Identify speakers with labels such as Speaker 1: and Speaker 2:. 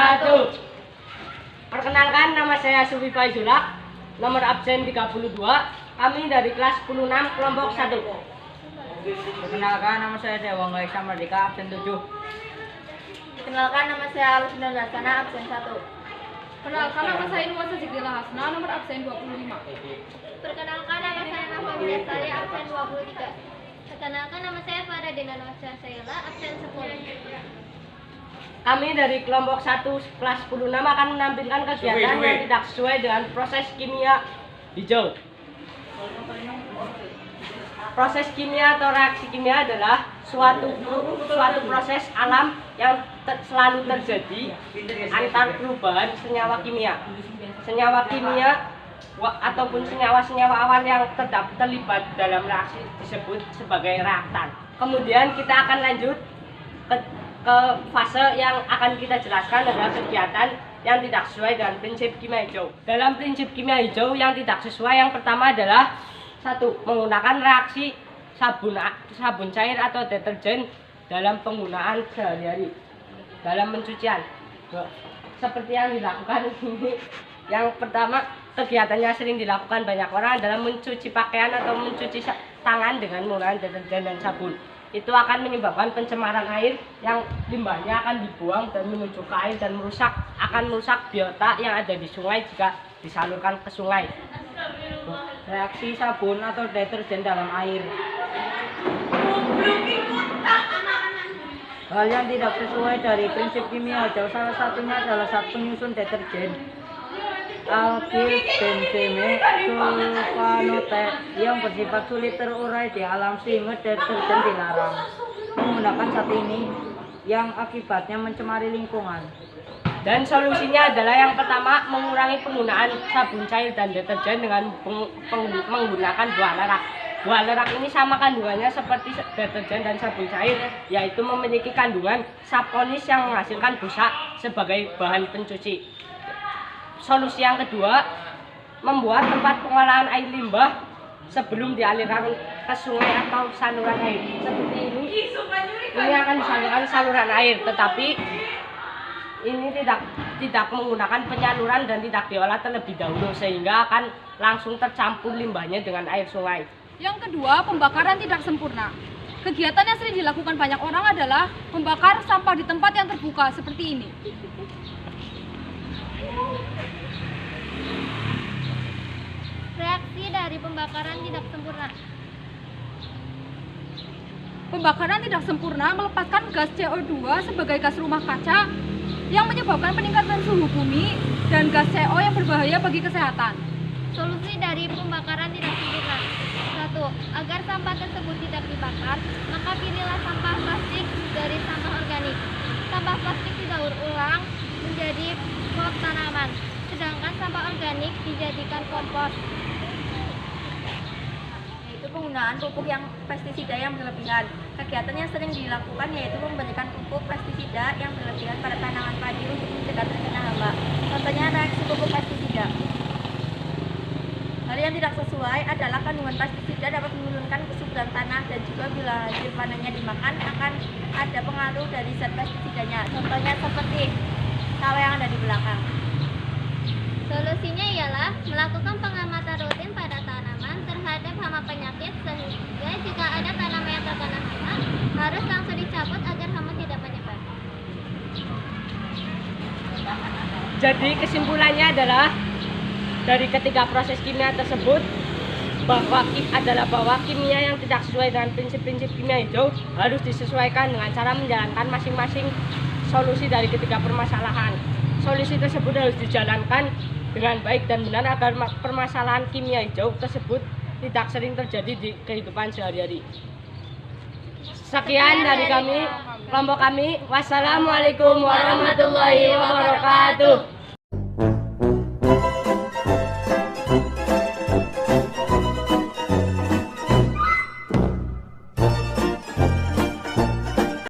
Speaker 1: wabarakatuh. Perkenalkan, nama saya Sufi Faizullah, nomor absen 32. Kami dari kelas 16 kelompok 1.
Speaker 2: Perkenalkan, nama saya Dewa Gaisa Merdeka, absen 7.
Speaker 3: Kenalkan, nama saya Alusina Laksana, absen 1.
Speaker 4: Perkenalkan, nama saya Nuwasa Zikdila Hasna, nomor absen 25.
Speaker 3: Perkenalkan, nama saya Nafami Lestari, absen 23. Perkenalkan, nama saya Faradina Nawasya Sayala, absen 10.
Speaker 1: Kami dari kelompok 1 kelas 16 akan menampilkan kegiatan yang tidak sesuai dengan proses kimia hijau. Proses kimia atau reaksi kimia adalah suatu proses alam yang selalu terjadi antar perubahan senyawa kimia. Senyawa kimia ataupun senyawa-senyawa awal yang terlibat dalam reaksi disebut sebagai reaktan. Kemudian kita akan lanjut ke fase yang akan kita jelaskan adalah kegiatan yang tidak sesuai dengan prinsip kimia hijau. Dalam prinsip kimia hijau yang tidak sesuai, yang pertama adalah 1. Menggunakan reaksi sabun cair atau deterjen dalam penggunaan sehari-hari dalam pencucian. Seperti yang dilakukan ini. Yang pertama, kegiatannya sering dilakukan banyak orang dalam mencuci pakaian atau mencuci tangan dengan menggunakan deterjen dan sabun. Itu akan menyebabkan pencemaran air yang limbahnya akan dibuang dan menuju ke air dan akan merusak biota yang ada di sungai jika disalurkan ke sungai.
Speaker 2: Reaksi sabun atau deterjen dalam air. Hal yang tidak sesuai dari prinsip kimia hijau salah satunya adalah saat penyusun deterjen alkil benzene sulfanote yang bersifat sulit terurai di alam sehingga deterjen dilarang menggunakan saat ini yang akibatnya mencemari lingkungan.
Speaker 1: Dan solusinya adalah yang pertama, mengurangi penggunaan sabun cair dan deterjen dengan menggunakan buah lerak. Buah lerak ini sama kandungannya seperti deterjen dan sabun cair, yaitu memiliki kandungan saponis yang menghasilkan busa sebagai bahan pencuci. Solusi yang kedua, membuat tempat pengolahan air limbah sebelum dialirkan ke sungai atau saluran air. Seperti ini akan disalurkan saluran air, tetapi ini tidak menggunakan penyaluran dan tidak diolah terlebih dahulu sehingga akan langsung tercampur limbahnya dengan air sungai.
Speaker 4: Yang kedua, pembakaran tidak sempurna. Kegiatan yang sering dilakukan banyak orang adalah membakar sampah di tempat yang terbuka seperti ini.
Speaker 3: Reaksi dari pembakaran tidak sempurna.
Speaker 4: Pembakaran tidak sempurna melepaskan gas CO2 sebagai gas rumah kaca yang menyebabkan peningkatan suhu bumi dan gas CO yang berbahaya bagi kesehatan.
Speaker 3: Solusi dari pembakaran tidak sempurna. 1. Agar sampah tersebut tidak dibakar, maka pilihlah sampah plastik dari sampah organik. Sampah plastik didaur ulang menjadi pot tanaman, sedangkan sampah organik dijadikan kompos. Yaitu penggunaan pupuk yang pestisida yang berlebihan. Kegiatan yang sering dilakukan yaitu memberikan pupuk pestisida yang berlebihan pada tanaman padi untuk mencegah terkena hama. Contohnya reaksi pupuk pestisida. Hal yang tidak sesuai adalah kandungan pestisida dapat menurunkan kesuburan tanah dan juga bila hasil panennya dimakan akan ada pengaruh dari zat pestisidanya. Contohnya seperti sawah yang ada di belakang. Solusinya ialah melakukan pengamatan rutin pada tanaman terhadap hama penyakit sehingga jika ada tanaman yang terkena hama harus langsung dicabut agar hama tidak menyebar.
Speaker 1: Jadi kesimpulannya adalah dari ketiga proses kimia tersebut bahwa kimia yang tidak sesuai dengan prinsip-prinsip kimia hijau harus disesuaikan dengan cara menjalankan masing-masing solusi dari ketiga permasalahan. Solusi tersebut harus dijalankan dengan baik dan benar agar permasalahan kimia hijau tersebut tidak sering terjadi di kehidupan sehari-hari. Sekian dari kami, kelompok kami. Wassalamualaikum warahmatullahi wabarakatuh.